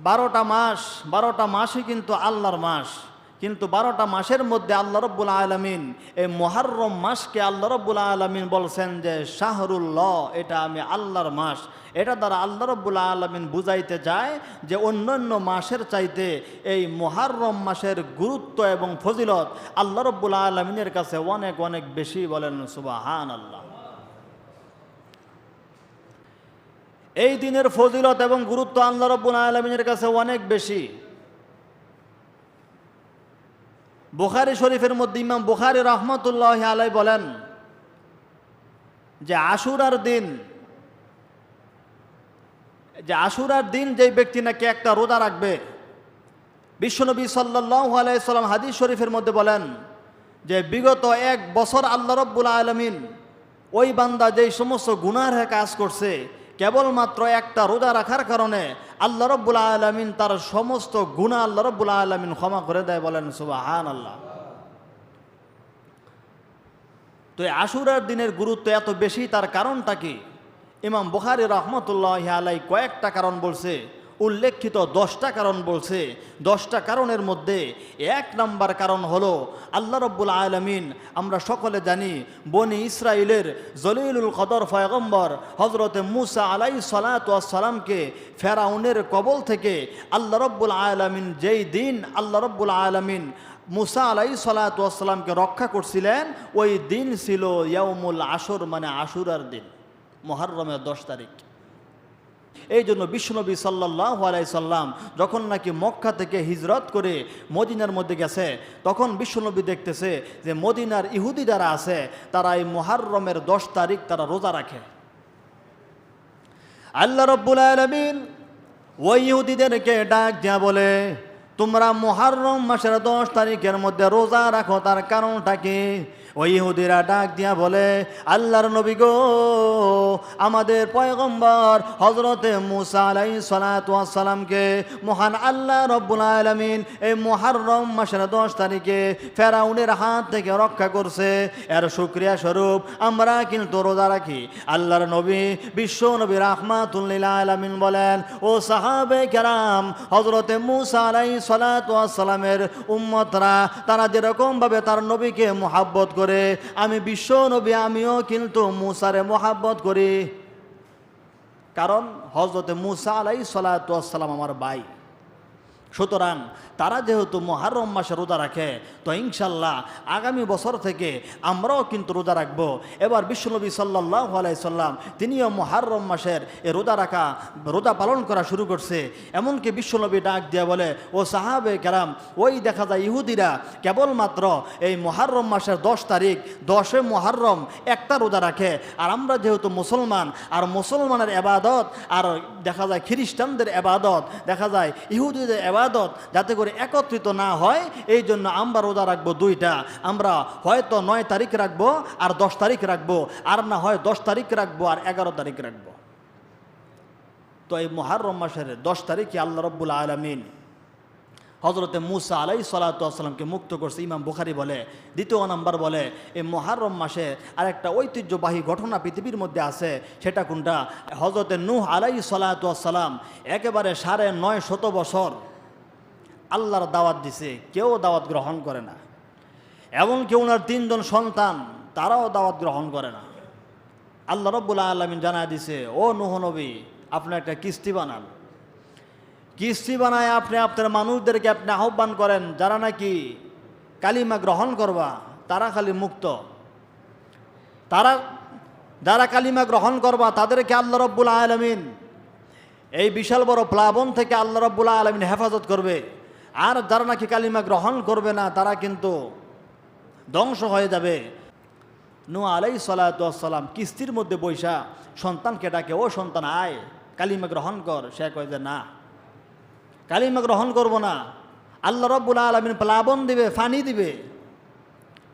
12টা মাসই কিন্তু আল্লাহর মাস, কিন্তু 12টা মাসের মধ্যে আল্লাহ রব্বুল আলামিন এই মুহররম মাসকে আল্লাহ রব্বুল আলামিন বলছেন যে শাহরুল্লাহ, এটা আমি আল্লাহর মাস। এটা দ্বারা আল্লাহ রব্বুল আলামিন বুঝাইতে যায় যে অন্যান্য মাসের চাইতে এই মুহররম মাসের গুরুত্ব এবং ফজিলত আল্লাহ রব্বুল আলামিনের কাছে অনেক অনেক বেশি। বলেন সুবহানাল্লাহ। এই দিনের ফজিলত এবং গুরুত্ব আল্লাহ রব্বুল আলামিনের কাছে অনেক বেশি। বুখারী শরীফের মধ্যে ইমাম বুখারী রাহমাতুল্লাহি আলাইহি বলেন যে আশুরার দিন যেই ব্যক্তি নাকি একটা রোজা রাখবে, বিশ্বনবী সাল্লাল্লাহু আলাইহি সাল্লাম হাদিস শরীফের মধ্যে বলেন যে বিগত 1 বছর আল্লাহ রব্বুল আলামিন ওই বান্দা যেই সমস্ত গুনাহের কাজ করছে, কেবলমাত্র একটা রোজা রাখার কারণে আল্লাহ রব্বুল আলামিন তার সমস্ত গুনাহ আল্লাহ রব্বুল আলামিন ক্ষমা করে দেয়। বলেন সুবহানাল্লাহ। তো এই আশুরার দিনের গুরুত্ব এত বেশি, তার কারণটা কি? ইমাম বুখারী রাহমাতুল্লাহি আলাইহি কয়েকটা কারণ বলছে, উল্লেখিত 10টা কারণ বলছে। 10টা কারণের মধ্যে 1 নম্বর কারণ হলো আল্লাহ রব্বুল আলামিন, আমরা সকলে জানি, বনি ইসরাইলের জলিলুল কদর পয়গম্বর হযরতে মুসা আলাইহিস সালাতু ওয়াস সালামকে ফেরাউনের কবল থেকে আল্লাহ রব্বুল আলামিন যেই দিন আল্লাহ রব্বুল আলামিন মুসা আলাইহিস সালাতু ওয়াস সালামকে রক্ষা করছিলেন, ওই দিন ছিল ইয়াউমুল আশুর, মানে আশুরার দিন, মুহররমের 10 তারিখ। এই জন্য বিশ্বনবী সাল্লাল্লাহু আলাইহি সাল্লাম যখন নাকি মক্কা থেকে হিজরত করে মদিনার মধ্যে গেছে, তখন বিশ্বনবী দেখতেছে যে মদিনার ইহুদি যারা আছে তারা এই মুহররমের 10 তারিখ তারা রোজা রাখে। আল্লাহ রব্বুল আলামিন ওই ইহুদিদেরকে ডাক দিয়া বলে, তোমরা মুহররম মাসের 10 তারিখের মধ্যে রোজা রাখো, তার কারণটা কি? ওই ইহুদিরা ডাক দিয়া বলে, আল্লাহর নবী গো, আমাদের পয়গম্বর হযরতে মুসা আলাইহিস সালাতু ওয়াস সালামকে মহান আল্লাহ রব্বুল আলামিন এই মুহররম মাসের 10 তারিখে ফেরাউনের হাত থেকে রক্ষা করছে, এর শুকরিয়া স্বরূপ আমরা কিন্তু রোজা রাখি। আল্লাহর নবী বিশ্ব নবী রাহমাতুল লিল আলামিন বলেন, ও সাহাবে কেরাম, হযরতে মুসা আলাইহিস সালাতু ওয়াস সালামের উম্মতরা তারা যেরকম ভাবে তার নবীকে মুহাব্বত করে, আমি বিশ্ব নবী আমিও কিন্তু মুসারে মুহাব্বত করি, কারণ হযরতে মুসা আলাইহিস সালাতু ওয়াস সালাম আমার ভাই। সুতরাং তারা যেহেতু মুহররম মাসে রোজা রাখে, তো ইনশাল্লাহ আগামী বছর থেকে আমরাও কিন্তু রোজা রাখবো। এবার বিশ্বনবী সাল্লাল্লাহু আলাইহি সাল্লাম তিনিও মুহররম মাসের এই রোজা পালন করা শুরু করছে। এমনকি বিশ্বনবী ডাক দিয়া বলে, ও সাহাবে কেরাম, ওই দেখা যায় ইহুদিরা কেবলমাত্র এই মুহররম মাসের 10 তারিখ 10 মুহররম একটা রোজা রাখে, আর আমরা যেহেতু মুসলমান, আর মুসলমানের এবাদত আর দেখা যায় খ্রিস্টানদের এবাদত, দেখা যায় ইহুদিদের এবাদত যাতে করে একত্রিত না হয়, এই জন্য আমরা রোজা রাখবো 2টা। আমরা হয়তো 9 তারিখ রাখবো আর 10 তারিখ রাখবো, আর না হয় 10 তারিখ রাখবো আর 11 তারিখ রাখবো। তো এই মুহররম মাসের 10 তারিখে আল্লাহ রব্বুল আলামিন হযরতে মুসা আলাইহিস সালাতু ওয়াস সালামকে মুক্ত করছে। ইমাম বুখারী বলে, 2 নম্বর বলে, এই মুহররম মাসে আরেকটা ঐতিহ্যবাহী ঘটনা পৃথিবীর মধ্যে আছে। সেটা কোনটা? হযরতে নূহ আলাইহিস সালাতু ওয়াস সালাম একেবারে 950 বছর আল্লাহর দাওয়াত দিছে, কেউ দাওয়াত গ্রহণ করে না। এমনকি ওনার 3 জন সন্তান, তারাও দাওয়াত গ্রহণ করে না। আল্লাহ রব্বুল আলামিন জানায় দিছে, ও নূহ নবী, আপনি একটা কিস্তি বানান, কিস্তি বানায় আপনি আপনার মানুষদেরকে আপনি আহ্বান করেন, যারা নাকি কালিমা গ্রহণ করবা তারা খালি মুক্ত, যারা কালিমা গ্রহণ করবা তাদেরকে আল্লাহ রব্বুল আলামিন এই বিশাল বড় প্লাবন থেকে আল্লাহ রব্বুল আলামিন হেফাজত করবে। আর যারা নাকি কালিমা গ্রহণ করবে না তারা কিন্তু ধ্বংস হয়ে যাবে। নূহ আলাইহিস সালাতু ওয়াস সালাম কিস্তির মধ্যে বৈশা সন্তানকে ডাকে, ও সন্তান আয় কালিমা গ্রহণ কর। সে কয় যে না, কালিমা গ্রহণ করব না, আল্লাহ রব্বুল আলামিন প্লাবন দিবে, ফানি দিবে।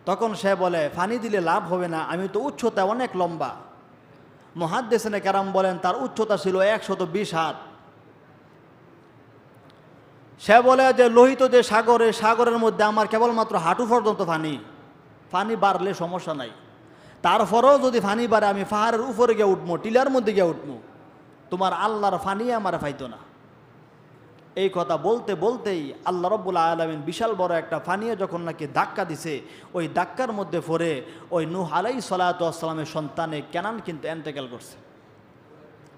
তখন সে বলে, ফানি দিলে লাভ হবে না, আমি তো উচ্চতা অনেক লম্বা। মুহাদ্দিসিনে কেরাম বলেন তার উচ্চতা ছিল 120 হাত। সে বলে যে লোহিত যে সাগরের মধ্যে আমার কেবলমাত্র হাঁটু পর্যন্ত ফানি বাড়লে সমস্যা নাই, তারপরেও যদি ফানি বাড়ে আমি পাহাড়ের উপরে গিয়ে উঠবো, টিলার মধ্যে গিয়ে উঠবো, তোমার আল্লাহর ফানি আমার পাইতো না। এই কথা বলতে বলতেই আল্লাহ রাব্বুল আলামিন বিশাল বড় একটা ফানিয়ে যখন নাকি ধাক্কা দিছে, ওই ধাক্কার মধ্যে পড়ে ওই নূহ আলাইহিস সালাতু ওয়াস সালামের সন্তানে কেনান কিন্তু এন্তেকাল করছে,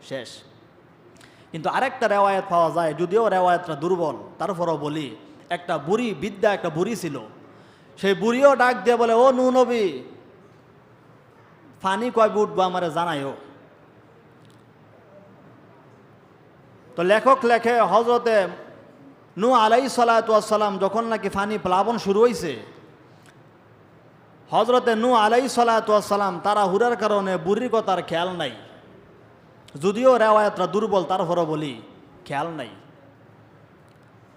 শেষ। কিন্তু আরেকটা রেওয়ায়াত পাওয়া যায়, যদিও রেওয়ায়াতটা দুর্বল, তারপরও বলি, একটা বুড়ি বিদ্যা একটা বুড়ি ছিল, সেই বুড়িও ডাক দিয়ে বলে, ও নূহ নবী, ফানি কয় উঠবো আমারে জানাইও। তো লেখক লেখে হজরতে নূহ আলাইহিস সালাতু ওয়াস সালাম যখন নাকি ফানি প্লাবন শুরু হয়েছে, হজরতে নূহ আলাইহিস সালাতু ওয়াস সালাম তারা হুরার কারণে বুড়ির কথার খেয়াল নাই, যদিও রেওয়ায়াতটা দুর্বল, তারপরও বলি খেয়াল নাই।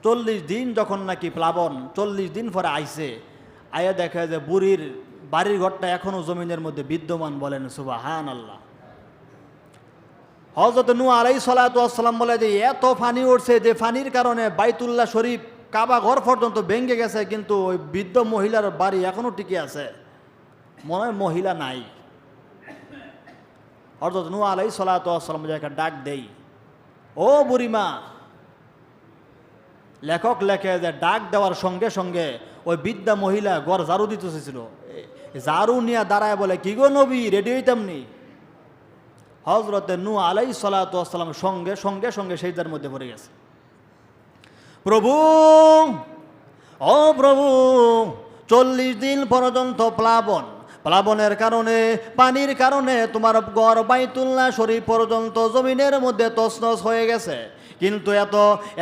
40 দিন যখন নাকি প্লাবন, 40 দিন পরে আইছে, আয়া দেখে যে বুড়ির বাড়ির ঘরটা এখনো জমিনের মধ্যে বিদ্যমান, বলেন সুবহানাল্লাহ। হযরত নূহ আলাইহিস সালাতু ওয়াস সালাম বলে যে এত পানি উঠছে যে পানির কারণে বাইতুল্লাহ শরীফ কাবা ঘর পর্যন্ত ভেঙে গেছে, কিন্তু ওই বৃদ্ধ মহিলার বাড়ি এখনো টিকে আছে, মনে হয় মহিলা নাই। হযরত নূহ আলাইহিস সালাতু ওয়াস সালাম একটা ডাক দেই, ও বুড়িমা। লেখক লেখে যে ডাক দেওয়ার সঙ্গে সঙ্গে ওই বৃদ্ধা মহিলা ঘর ঝাড়ু দিতেছিল, ঝাড়ু নিয়ে দাঁড়ায় বলে, কি গো নবী, রেডি হইতামনি? হযরতে নূহ আলাইহিস সালাতু ওয়াস সালাম সঙ্গে সঙ্গে সঙ্গে সেজদার মধ্যে পড়ে গেছে। প্রভু, ও প্রভু, 40 দিন পর্যন্ত প্লাবনের কারণে, পানির কারণে তোমার গড় বাইতুল্লাহ শরীফ পর্যন্ত জমিনের মধ্যে তছনছ হয়ে গেছে, কিন্তু এত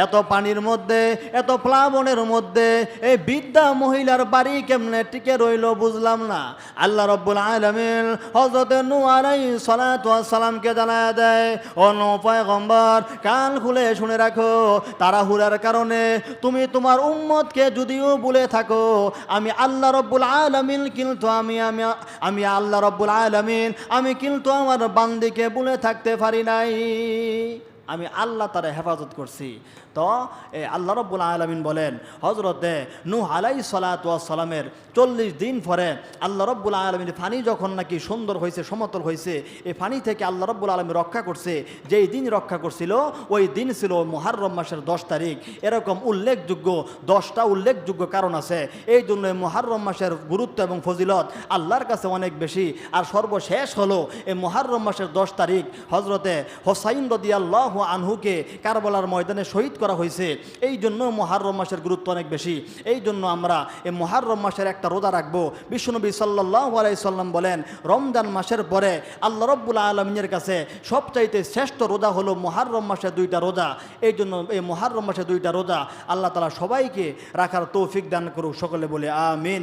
এত পানির মধ্যে, এত প্লাবনের মধ্যে এই বৃদ্ধা মহিলার বাড়ি কেমনে টিকে রইল বুঝলাম না। আল্লাহ রাব্বুল আলামিন হযরতে নূহ আলাইহিস সালাতু ওয়াস সালামকে জানায় দেয়, ও নূহ পয়গম্বর, কান খুলে শুনে রাখো, তাড়াহুড়ার কারণে তুমি তোমার উম্মতকে যদিও বলে থাকো, আমি আল্লাহ রাব্বুল আলামিন কিন্তু আমি আল্লাহ রাব্বুল আলামিন আমি কিন্তু আমার বান্দিকে বলে থাকতে পারি নাই, আমি আল্লাহ তারা হেফাজত করছি। তো আল্লাহ রাব্বুল আলামিন বলেন, হযরতে নূহ আলাইহিস সালাতু ওয়াস সালামের 40 দিন পরে আল্লাহ রাব্বুল আলামিন পানি যখন নাকি সুন্দর হয়েছে, সমতল হয়েছে, এই পানি থেকে আল্লাহ রাব্বুল আলামিন রক্ষা করছে। যেই দিন রক্ষা করছিল ওই দিন ছিল মুহররম মাসের 10 তারিখ। এরকম উল্লেখযোগ্য 10টা উল্লেখযোগ্য কারণ আছে, এই জন্য মুহররম মাসের গুরুত্ব এবং ফজিলত আল্লাহর কাছে অনেক বেশি। আর সর্বশেষ হলো এই মুহররম মাসের 10 তারিখ হযরতে হোসাইন রাদিয়াল্লাহু আনহুকে কারবালার ময়দানে শহীদ করা হয়েছে, এই জন্য মুহররম মাসের গুরুত্ব অনেক বেশি। এই জন্য আমরা এই মুহররম মাসের একটা রোজা রাখবো। বিশ্বনবী সাল্লাল্লাহু আলাইহি সাল্লাম বলেন, রমজান মাসের পরে আল্লাহ রাব্বুল আলামিনের কাছে সবচাইতে শ্রেষ্ঠ রোজা হলো মুহররম মাসের 2টা রোজা। এই জন্য এই মুহররম মাসের 2টা রোজা আল্লাহ তাআলা সবাইকে রাখার তৌফিক দান করুক, সকলে বলে আমিন।